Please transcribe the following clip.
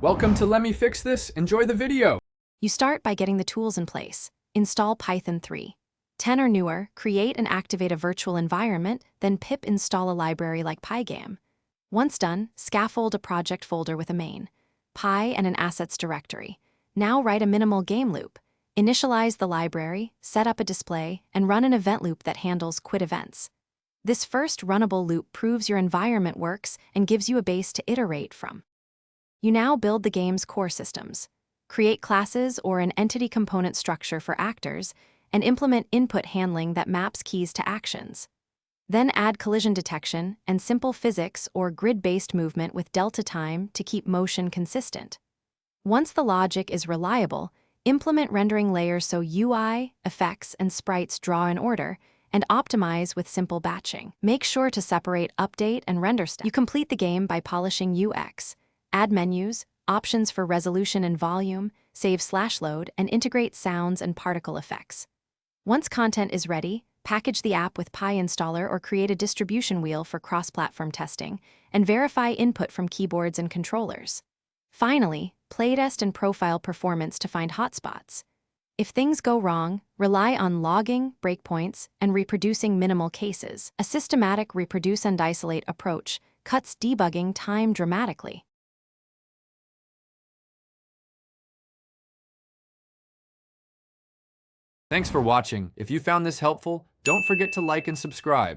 Welcome to Let Me Fix This. Enjoy the video. You start by getting the tools in place. Install Python 3. 10 or newer, create and activate a virtual environment, then pip install a library like Pygame. Once done, scaffold a project folder with a main, Py and an assets directory. Now write a minimal game loop. Initialize the library, set up a display, and run an event loop that handles quit events. This first runnable loop proves your environment works and gives you a base to iterate from. You now build the game's core systems. Create classes or an entity component structure for actors, and implement input handling that maps keys to actions. Then add collision detection and simple physics or grid-based movement with delta time to keep motion consistent. Once the logic is reliable, implement rendering layers so UI, effects, and sprites draw in order, and optimize with simple batching. Make sure to separate update and render steps. You complete the game by polishing UX. Add menus, options for resolution and volume, save/load, and integrate sounds and particle effects. Once content is ready, package the app with PyInstaller or create a distribution wheel for cross-platform testing, and verify input from keyboards and controllers. Finally, playtest and profile performance to find hotspots. If things go wrong, rely on logging, breakpoints, and reproducing minimal cases. A systematic reproduce and isolate approach cuts debugging time dramatically. Thanks for watching. If you found this helpful, don't forget to like and subscribe.